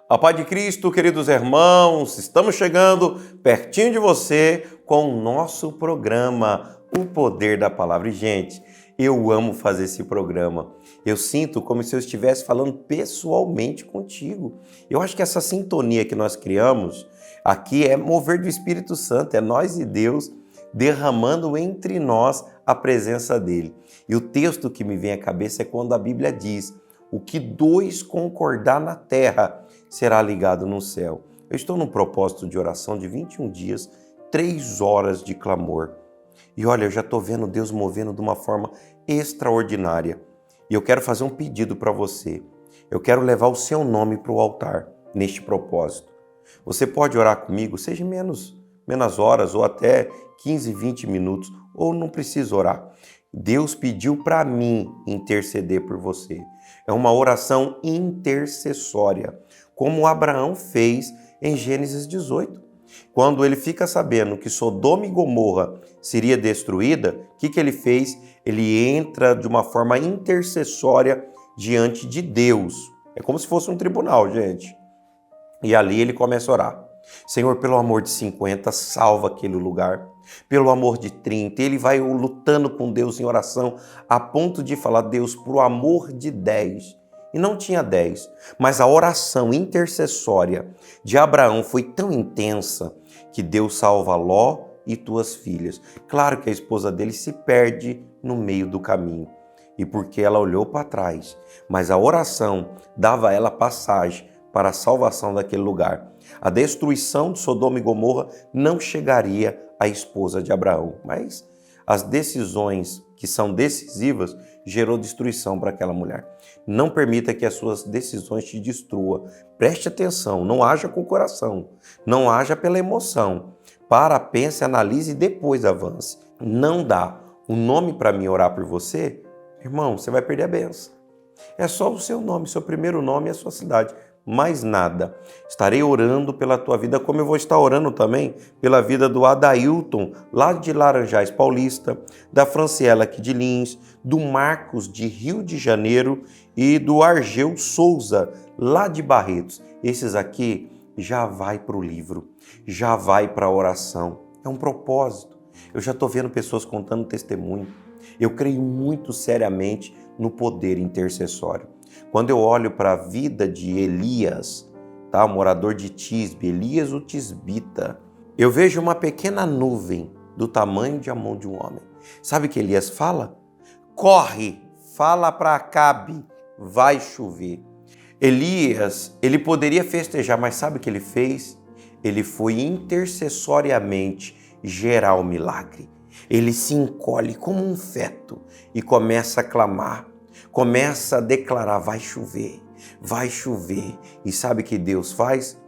A paz de Cristo, queridos irmãos, estamos chegando pertinho de você com o nosso programa, O Poder da Palavra. E, gente, eu amo fazer esse programa. Eu sinto como se eu estivesse falando pessoalmente contigo. Eu acho que essa sintonia que nós criamos aqui é mover do Espírito Santo, é nós e Deus derramando entre nós a presença dele. E o texto que me vem à cabeça é quando a Bíblia diz: o que dois concordar na terra será ligado no céu. Eu estou num propósito de oração de 21 dias, 3 horas de clamor. E olha, eu já estou vendo Deus movendo de uma forma extraordinária. E eu quero fazer um pedido para você. Eu quero levar o seu nome para o altar neste propósito. Você pode orar comigo, seja menos horas ou até 15, 20 minutos, ou não precisa orar. Deus pediu para mim interceder por você. É uma oração intercessória, como Abraão fez em Gênesis 18. Quando ele fica sabendo que Sodoma e Gomorra seria destruída, o que ele fez? Ele entra de uma forma intercessória diante de Deus. É como se fosse um tribunal, gente. E ali ele começa a orar. Senhor, pelo amor de 50, salva aquele lugar. Pelo amor de 30, ele vai lutando com Deus em oração a ponto de falar: Deus, por amor de 10. E não tinha 10, mas a oração intercessória de Abraão foi tão intensa que Deus salva Ló e tuas filhas. Claro que a esposa dele se perde no meio do caminho, e porque ela olhou para trás, mas a oração dava a ela passagem para a salvação daquele lugar. A destruição de Sodoma e Gomorra não chegaria à esposa de Abraão, mas as decisões que são decisivas gerou destruição para aquela mulher. Não permita que as suas decisões te destruam. Preste atenção, não haja com o coração, não haja pela emoção. Para, pense, analise e depois avance. Não dá um nome para mim orar por você, irmão, você vai perder a bênção. É só o seu nome, seu primeiro nome e a sua cidade. Mais nada. Estarei orando pela tua vida, como eu vou estar orando também pela vida do Adailton, lá de Laranjais Paulista, da Franciela aqui de Lins, do Marcos de Rio de Janeiro e do Argeu Souza, lá de Barretos. Esses aqui já vai para o livro, já vai para a oração. É um propósito. Eu já estou vendo pessoas contando testemunho. Eu creio muito seriamente no poder intercessório. Quando eu olho para a vida de Elias, tá? O morador de Tisbe, Elias o Tisbita, eu vejo uma pequena nuvem do tamanho de a mão de um homem. Sabe o que Elias fala? Corre, fala para Acabe, vai chover. Elias, ele poderia festejar, mas sabe o que ele fez? Ele foi intercessoriamente gerar o milagre. Ele se encolhe como um feto e começa a clamar. Começa a declarar: vai chover, vai chover. E sabe o que Deus faz?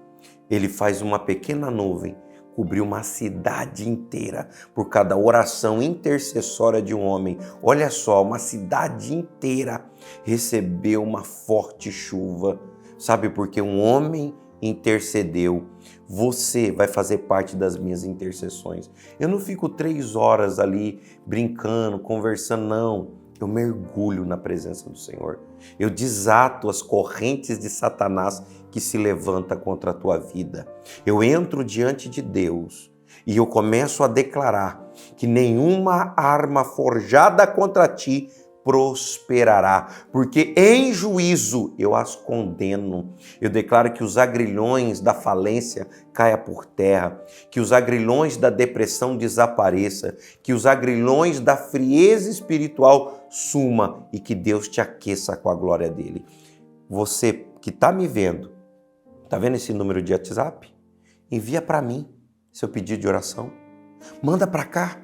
Ele faz uma pequena nuvem cobrir uma cidade inteira por cada oração intercessória de um homem. Olha só, uma cidade inteira recebeu uma forte chuva. Sabe, porque um homem intercedeu. Você vai fazer parte das minhas intercessões. Eu não fico 3 horas ali brincando, conversando, não. Eu mergulho na presença do Senhor. Eu desato as correntes de Satanás que se levanta contra a tua vida. Eu entro diante de Deus e eu começo a declarar que nenhuma arma forjada contra ti prosperará, porque em juízo eu as condeno. Eu declaro que os agrilhões da falência caia por terra, que os agrilhões da depressão desapareça, que os agrilhões da frieza espiritual suma e que Deus te aqueça com a glória dele. Você que está me vendo, está vendo esse número de WhatsApp? Envia para mim seu pedido de oração. Manda para cá.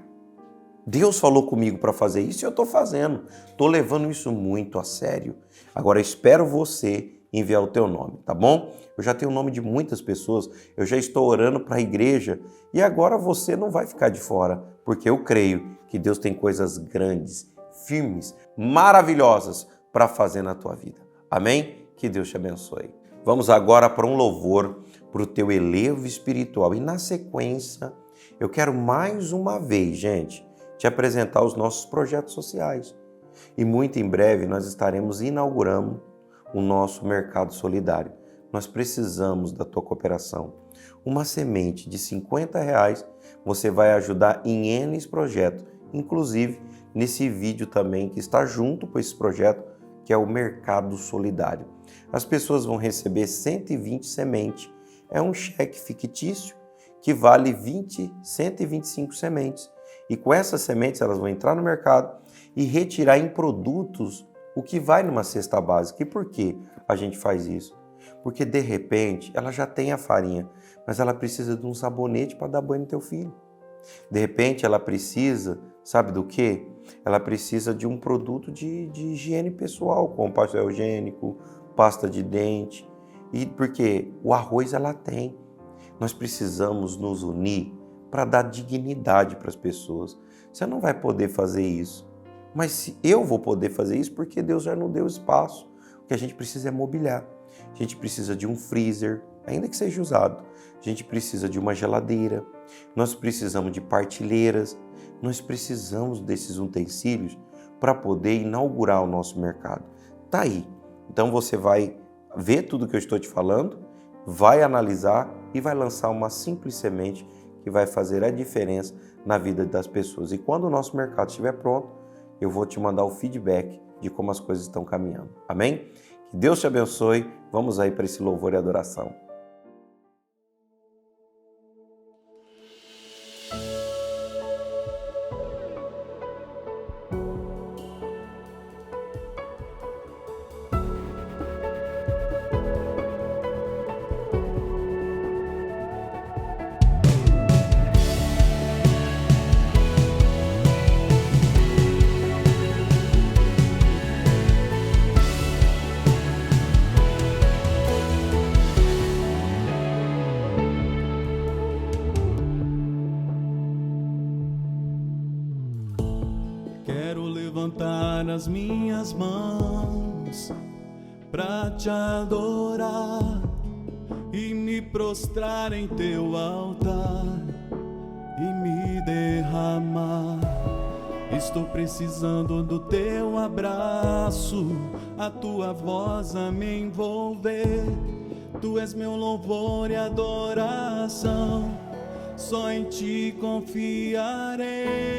Deus falou comigo para fazer isso e eu estou fazendo. Estou levando isso muito a sério. Agora espero você enviar o teu nome, tá bom? Eu já tenho o nome de muitas pessoas, eu já estou orando para a igreja e agora você não vai ficar de fora, porque eu creio que Deus tem coisas grandes, firmes, maravilhosas para fazer na tua vida. Amém? Que Deus te abençoe. Vamos agora para um louvor para o teu elevo espiritual. E na sequência, eu quero mais uma vez, gente, te apresentar os nossos projetos sociais. E muito em breve nós estaremos inaugurando o nosso mercado solidário. nós precisamos da tua cooperação. Uma semente de R$50 você vai ajudar em N projetos, inclusive nesse vídeo também que está junto com esse projeto, que é o Mercado Solidário. As pessoas vão receber 120 sementes. É um cheque fictício que vale 125 sementes. E com essas sementes elas vão entrar no mercado e retirar em produtos o que vai numa cesta básica. E por que a gente faz isso? Porque de repente ela já tem a farinha, mas ela precisa de um sabonete para dar banho no teu filho. De repente ela precisa, sabe do quê? Ela precisa de um produto de higiene pessoal, como papel higiênico, pasta de dente. E porque o arroz ela tem. Nós precisamos nos unir para dar dignidade para as pessoas. Você não vai poder fazer isso. Mas se eu vou poder fazer isso, porque Deus já não deu espaço. O que a gente precisa é mobiliar. A gente precisa de um freezer, ainda que seja usado. A gente precisa de uma geladeira. Nós precisamos de partilheiras. Nós precisamos desses utensílios para poder inaugurar o nosso mercado. Tá aí. Então você vai ver tudo que eu estou te falando, vai analisar e vai lançar uma simples semente que vai fazer a diferença na vida das pessoas. E quando o nosso mercado estiver pronto, eu vou te mandar o feedback de como as coisas estão caminhando. Amém? Que Deus te abençoe. Vamos aí para esse louvor e adoração. Levantar as minhas mãos pra te adorar e me prostrar em teu altar e me derramar. Estou precisando do teu abraço, a tua voz a me envolver. Tu és meu louvor e adoração, só em ti confiarei.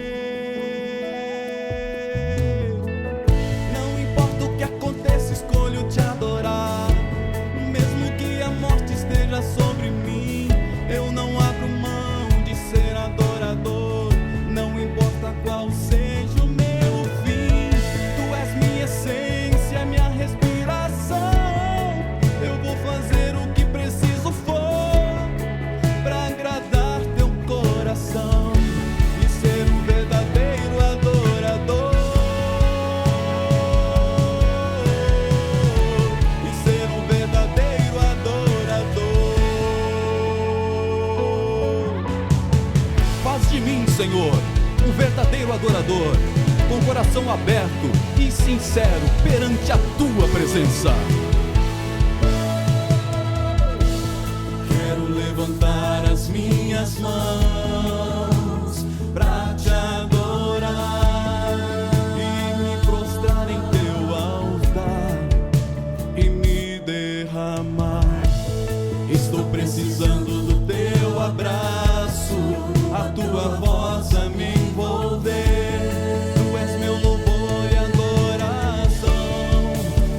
Escolho te adorar, mesmo que a morte esteja sobre mim. Eu não abro mão de ser adorador, não importa qual seja o meu fim. Tu és minha essência, minha respiração. Eu vou fazer o que preciso for pra agradar teu coração e ser um verdadeiro adorador. Senhor, um verdadeiro adorador, com o coração aberto e sincero perante a tua presença. Quero levantar as minhas mãos pra te adorar e me prostrar em teu altar e me derramar. Estou precisando do teu abraço, a tua voz a me envolver. Tu és meu louvor e adoração,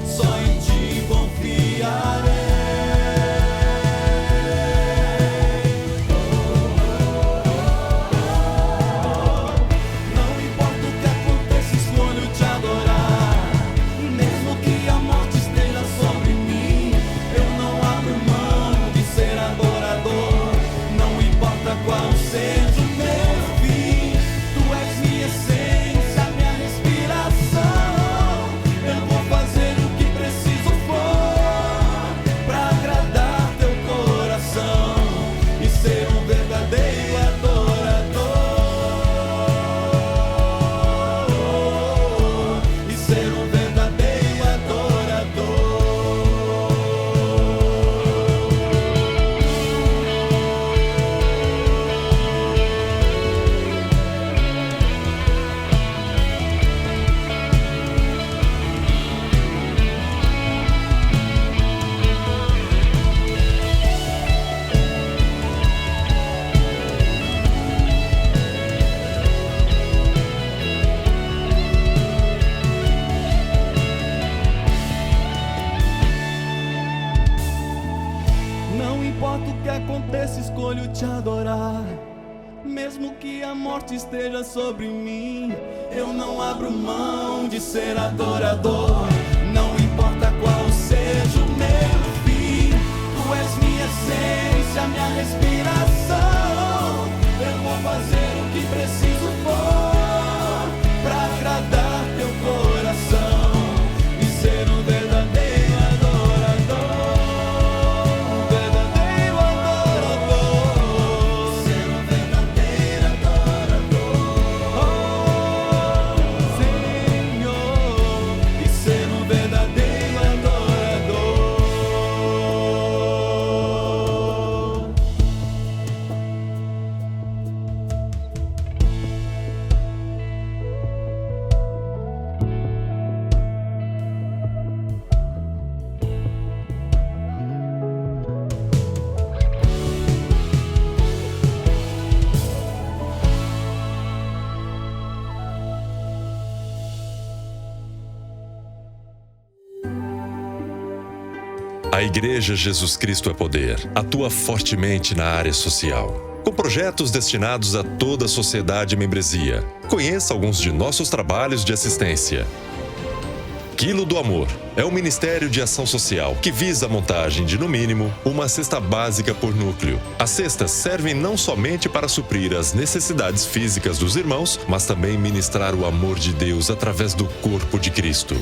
só em ti confiarei. escolho te adorar. Mesmo que a morte esteja sobre mim, eu não abro mão de ser adorador. Não importa qual seja o meu fim, tu és minha essência, minha respiração. Eu vou fazer o que preciso for pra agradar teu coração e ser um verdadeiro adorador. Um verdadeiro adorador. Ser um verdadeiro adorador. Oh, Senhor, e ser um verdadeiro adorador. A Igreja Jesus Cristo é Poder atua fortemente na área social, com projetos destinados a toda a sociedade e membresia. Conheça alguns de nossos trabalhos de assistência. Quilo do Amor é um ministério de ação social que visa a montagem de, no mínimo, uma cesta básica por núcleo. As cestas servem não somente para suprir as necessidades físicas dos irmãos, mas também ministrar o amor de Deus através do corpo de Cristo.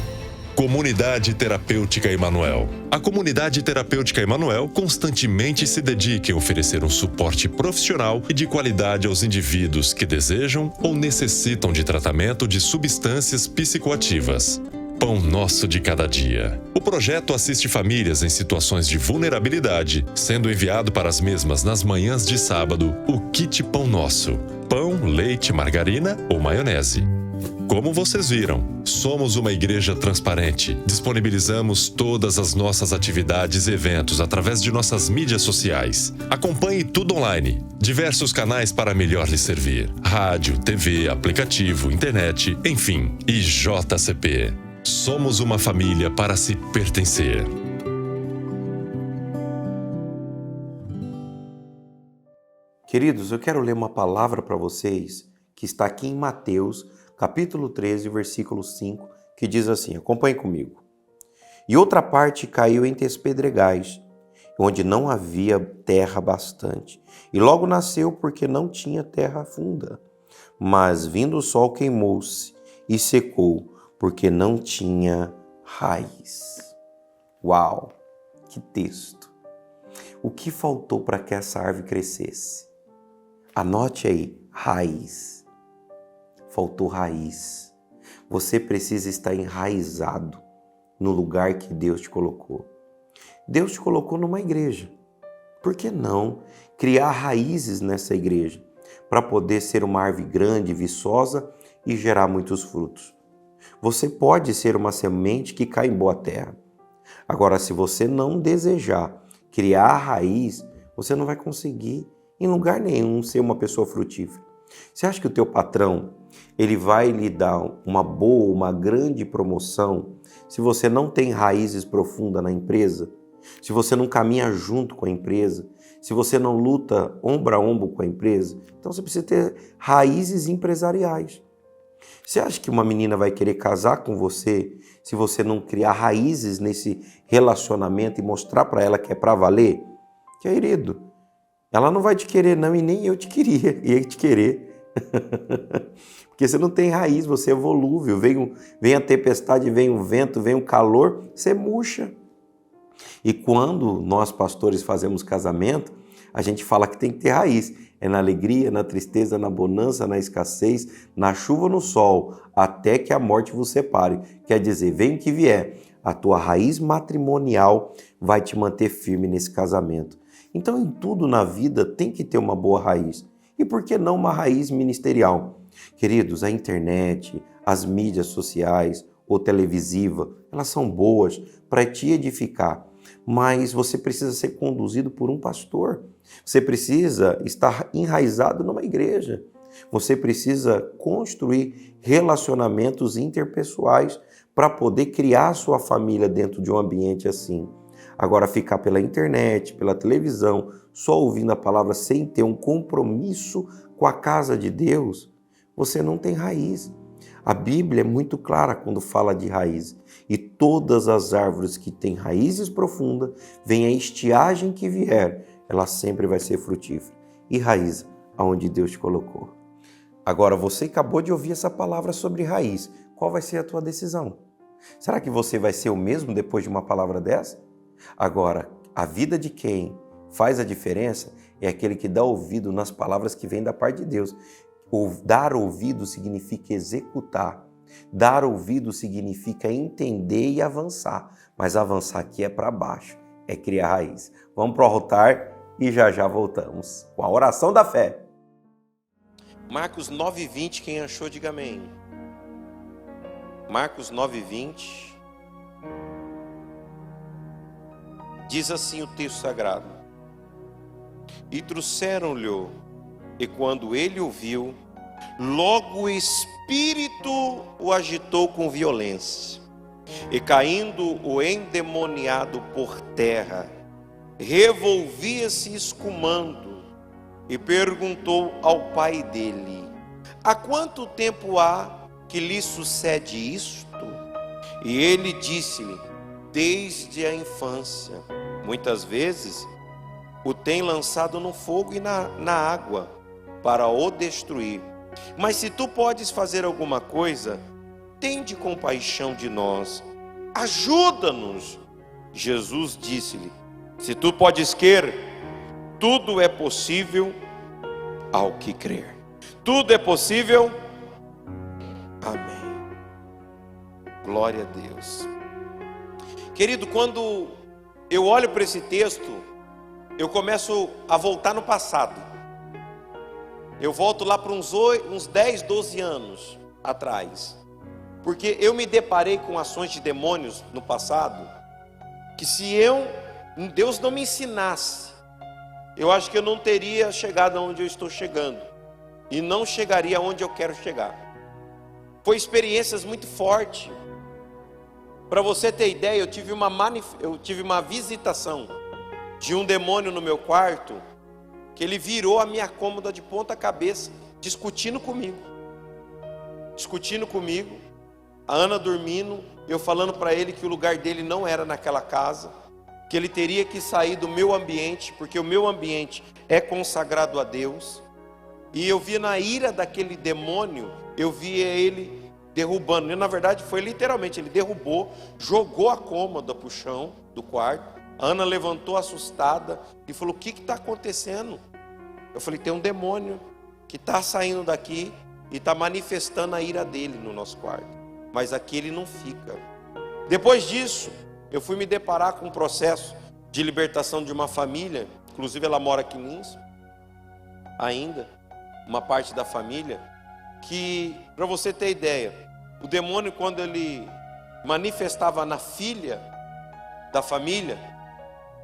Comunidade Terapêutica Emanuel. A Comunidade Terapêutica Emanuel constantemente se dedica em oferecer um suporte profissional e de qualidade aos indivíduos que desejam ou necessitam de tratamento de substâncias psicoativas. Pão Nosso de Cada Dia. O projeto assiste famílias em situações de vulnerabilidade, sendo enviado para as mesmas nas manhãs de sábado o kit Pão Nosso: pão, leite, margarina ou maionese. Como vocês viram, somos uma igreja transparente. Disponibilizamos todas as nossas atividades e eventos através de nossas mídias sociais. Acompanhe tudo online. Diversos canais para melhor lhe servir: rádio, TV, aplicativo, internet, enfim, e JCP. Somos uma família para se pertencer. Queridos, eu quero ler uma palavra para vocês que está aqui em Mateus, capítulo 13, versículo 5, que diz assim, acompanhe comigo. E outra parte caiu entre as pedregais, onde não havia terra bastante, e logo nasceu porque não tinha terra funda. Mas vindo o sol queimou-se e secou, porque não tinha raiz. Uau, que texto! O que faltou para que essa árvore crescesse? Anote aí, raiz. Faltou raiz. Você precisa estar enraizado no lugar que Deus te colocou. Deus te colocou numa igreja. Por que não criar raízes nessa igreja para poder ser uma árvore grande, viçosa e gerar muitos frutos? Você pode ser uma semente que cai em boa terra. Agora, se você não desejar criar raiz, você não vai conseguir em lugar nenhum ser uma pessoa frutífera. Você acha que o teu patrão ele vai lhe dar uma boa, uma grande promoção se você não tem raízes profundas na empresa? Se você não caminha junto com a empresa? Se você não luta ombro a ombro com a empresa? Então você precisa ter raízes empresariais. Você acha que uma menina vai querer casar com você se você não criar raízes nesse relacionamento e mostrar para ela que é para valer? Querido, ela não vai te querer não e nem eu te queria, ia te querer. Porque você não tem raiz, você é volúvel, vem a tempestade, vem o vento, vem o calor, você murcha. E quando nós pastores fazemos casamento, a gente fala que tem que ter raiz. É na alegria, na tristeza, na bonança, na escassez, na chuva, no sol, até que a morte vos separe. Quer dizer, vem o que vier, a tua raiz matrimonial vai te manter firme nesse casamento. Então, em tudo na vida tem que ter uma boa raiz. E por que não uma raiz ministerial? Queridos, a internet, as mídias sociais ou televisiva, elas são boas para te edificar, mas você precisa ser conduzido por um pastor. Você precisa estar enraizado numa igreja. Você precisa construir relacionamentos interpessoais para poder criar sua família dentro de um ambiente assim. Agora, ficar pela internet, pela televisão, só ouvindo a palavra sem ter um compromisso com a casa de Deus, você não tem raiz. A Bíblia é muito clara quando fala de raiz. E todas as árvores que têm raízes profundas, venha a estiagem que vier, ela sempre vai ser frutífera. E raiz, aonde Deus te colocou. Agora, você acabou de ouvir essa palavra sobre raiz. Qual vai ser a tua decisão? Será que você vai ser o mesmo depois de uma palavra dessa? Agora, a vida de quem faz a diferença é aquele que dá ouvido nas palavras que vêm da parte de Deus. Dar ouvido significa executar. Dar ouvido significa entender e avançar. Mas avançar aqui é para baixo, é criar raiz. Vamos para o altar e já voltamos com a oração da fé. Marcos 9:20, quem achou, diga amém. Marcos 9:20. Diz assim o texto sagrado: E trouxeram-lhe, e quando ele o viu, logo o espírito o agitou com violência, e caindo o endemoniado por terra, revolvia-se escumando, e perguntou ao pai dele: Há quanto tempo há que lhe sucede isto? E ele disse-lhe: Desde a infância. Muitas vezes o tem lançado no fogo e na água para o destruir. Mas se tu podes fazer alguma coisa, tende compaixão de nós, ajuda-nos. Jesus disse-lhe: Se tu podes crer, tudo é possível ao que crer. Tudo é possível. Amém. Glória a Deus. Querido, quando eu olho para esse texto, eu começo a voltar no passado. Eu volto lá para uns 10, 12 anos atrás. Porque eu me deparei com ações de demônios no passado, que se Deus não me ensinasse, eu acho que eu não teria chegado onde eu estou chegando. E não chegaria onde eu quero chegar. Foi experiências muito fortes. Para você ter ideia, eu tive uma visitação de um demônio no meu quarto, que ele virou a minha cômoda de ponta cabeça, discutindo comigo, a Ana dormindo, eu falando para ele que o lugar dele não era naquela casa, que ele teria que sair do meu ambiente, porque o meu ambiente é consagrado a Deus. E eu via na ira daquele demônio, eu via ele derrubando. E, na verdade foi literalmente, ele derrubou, jogou a cômoda para o chão do quarto. A Ana levantou assustada e falou: O que está acontecendo? Eu falei: Tem um demônio que está saindo daqui e está manifestando a ira dele no nosso quarto. Mas aqui ele não fica. Depois disso, eu fui me deparar com um processo de libertação de uma família. Inclusive ela mora aqui em Lins ainda, uma parte da família. Que, para você ter ideia, o demônio, quando ele manifestava na filha da família,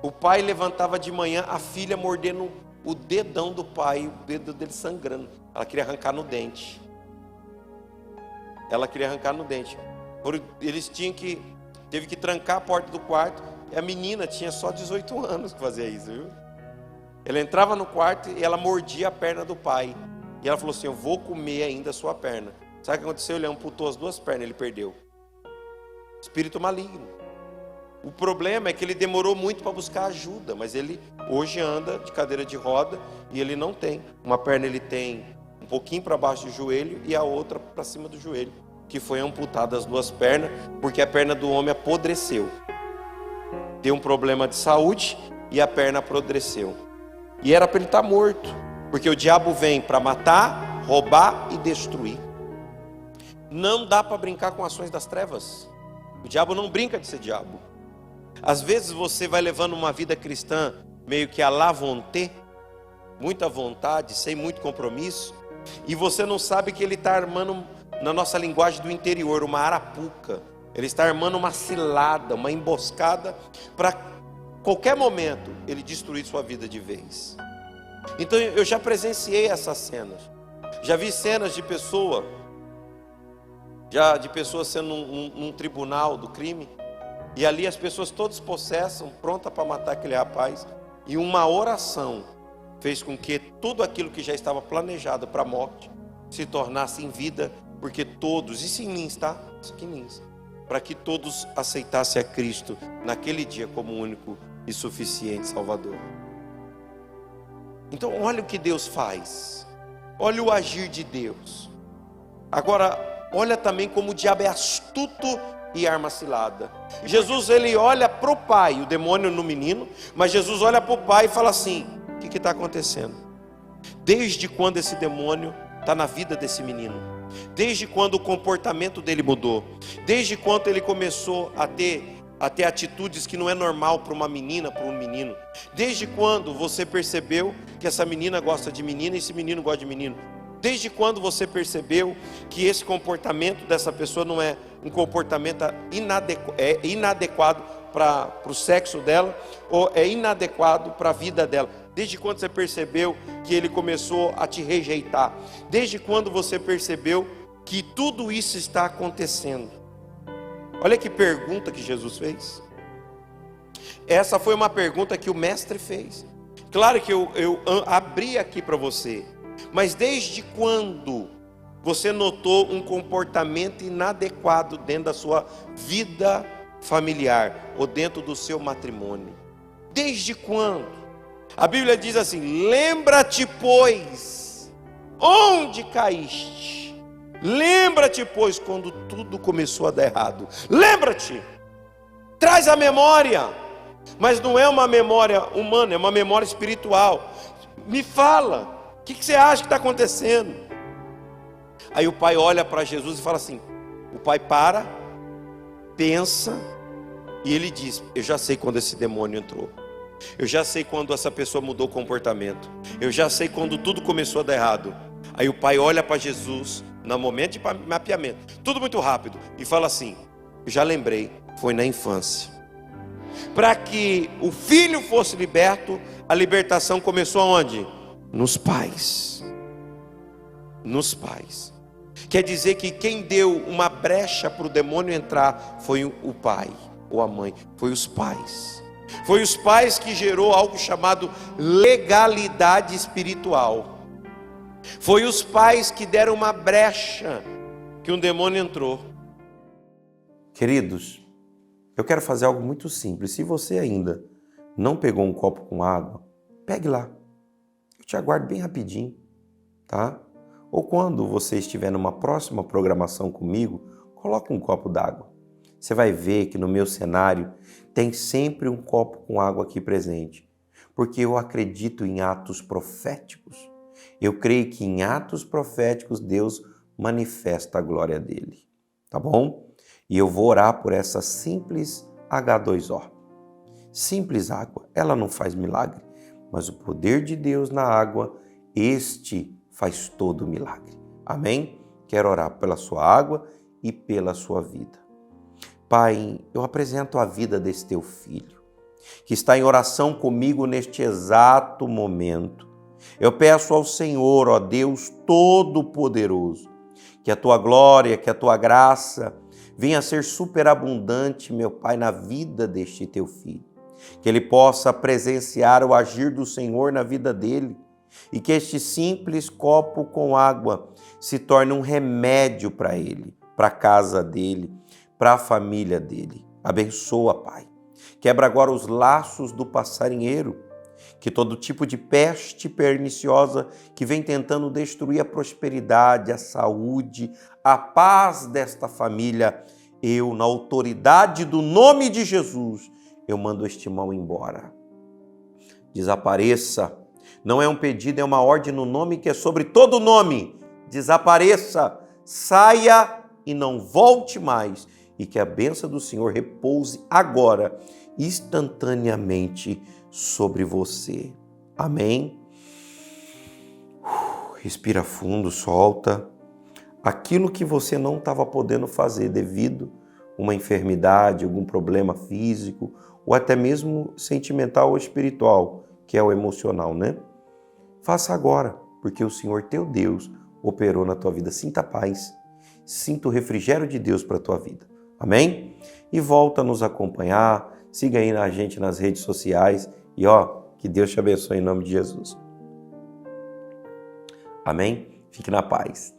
o pai levantava de manhã, a filha mordendo o dedão do pai, o dedo dele sangrando. Ela queria arrancar no dente. Eles teve que trancar a porta do quarto, e a menina tinha só 18 anos que fazia isso, viu? Ela entrava no quarto e ela mordia a perna do pai. E ela falou assim: Eu vou comer ainda a sua perna. Sabe o que aconteceu? Ele amputou as duas pernas, ele perdeu. Espírito maligno. O problema é que ele demorou muito para buscar ajuda, mas ele hoje anda de cadeira de roda e ele não tem. Uma perna ele tem um pouquinho para baixo do joelho e a outra para cima do joelho, que foi amputada as duas pernas, porque a perna do homem apodreceu. Deu um problema de saúde e a perna apodreceu. E era para ele estar morto. Porque o diabo vem para matar, roubar e destruir. Não dá para brincar com ações das trevas. O diabo não brinca de ser diabo. Às vezes você vai levando uma vida cristã meio que à la vontade, muita vontade, sem muito compromisso, e você não sabe que ele está armando, na nossa linguagem do interior, uma arapuca. Ele está armando uma cilada, uma emboscada, para qualquer momento ele destruir sua vida de vez. Então eu já presenciei essas cenas. Já vi cenas de pessoas sendo num tribunal do crime, E ali as pessoas todas possessam, prontas para matar aquele rapaz. E uma oração fez com que tudo aquilo que já estava planejado para a morte se tornasse em vida, porque todos, isso em Lins, tá? Isso aqui em Lins, para que todos aceitassem a Cristo naquele dia como o único e suficiente Salvador. Então olha o que Deus faz, olha o agir de Deus. Agora olha também como o diabo é astuto e arma cilada. Jesus, ele olha para o pai, o demônio no menino, mas Jesus olha para o pai e fala assim: o que está acontecendo? Desde quando esse demônio está na vida desse menino? Desde quando o comportamento dele mudou? Desde quando ele começou a ter atitudes que não é normal para uma menina, para um menino? Desde quando você percebeu que essa menina gosta de menina e esse menino gosta de menino? Desde quando você percebeu que esse comportamento dessa pessoa não é um comportamento inadequado para o sexo dela, ou é inadequado para a vida dela? Desde quando você percebeu que ele começou a te rejeitar? Desde quando você percebeu que tudo isso está acontecendo? Olha que pergunta que Jesus fez. Essa foi uma pergunta que o mestre fez. Claro que eu abri aqui para você. Mas desde quando você notou um comportamento inadequado dentro da sua vida familiar ou dentro do seu matrimônio? Desde quando? A Bíblia diz assim: lembra-te, pois, onde caíste. Lembra-te, pois, quando tudo começou a dar errado. Lembra-te, traz a memória. Mas não é uma memória humana, é uma memória espiritual. Me fala, o que você acha que está acontecendo? Aí o pai olha para Jesus e fala assim, o pai para, pensa, e ele diz: eu já sei quando esse demônio entrou. Eu já sei quando essa pessoa mudou o comportamento. Eu já sei quando tudo começou a dar errado. Aí o pai olha para Jesus, no momento de mapeamento, tudo muito rápido, e fala assim: eu já lembrei, foi na infância. Para que o filho fosse liberto, a libertação começou aonde? Nos pais. Nos pais. Quer dizer que quem deu uma brecha para o demônio entrar foi o pai ou a mãe, foi os pais. Foi os pais que gerou algo chamado legalidade espiritual. Foi os pais que deram uma brecha que um demônio entrou. Queridos, eu quero fazer algo muito simples. Se você ainda não pegou um copo com água, pegue lá. Eu te aguardo bem rapidinho, tá? Ou quando você estiver numa próxima programação comigo, coloque um copo d'água. Você vai ver que no meu cenário tem sempre um copo com água aqui presente, porque eu acredito em atos proféticos. Eu creio que em atos proféticos Deus manifesta a glória dele, tá bom? E eu vou orar por essa simples H2O. Simples água, ela não faz milagre, mas o poder de Deus na água, este faz todo o milagre. Amém? Quero orar pela sua água e pela sua vida. Pai, eu apresento a vida desse teu filho, que está em oração comigo neste exato momento. Eu peço ao Senhor, ó Deus Todo-Poderoso, que a tua glória, que a tua graça venha ser superabundante, meu Pai, na vida deste teu filho. Que ele possa presenciar o agir do Senhor na vida dele e que este simples copo com água se torne um remédio para ele, para a casa dele, para a família dele. Abençoa, Pai. Quebra agora os laços do passarinheiro, que todo tipo de peste perniciosa que vem tentando destruir a prosperidade, a saúde, a paz desta família, eu, na autoridade do nome de Jesus, eu mando este mal embora. Desapareça. Não é um pedido, é uma ordem no nome que é sobre todo nome. Desapareça, saia e não volte mais. E que a bênção do Senhor repouse agora, instantaneamente, sobre você. Amém? Respira fundo, solta. Aquilo que você não estava podendo fazer devido a uma enfermidade, algum problema físico, ou até mesmo sentimental ou espiritual, que é o emocional, né? Faça agora, porque o Senhor teu Deus operou na tua vida. Sinta paz, sinta o refrigério de Deus para a tua vida. Amém? E volta a nos acompanhar, siga aí a gente nas redes sociais e que Deus te abençoe em nome de Jesus. Amém? Fique na paz.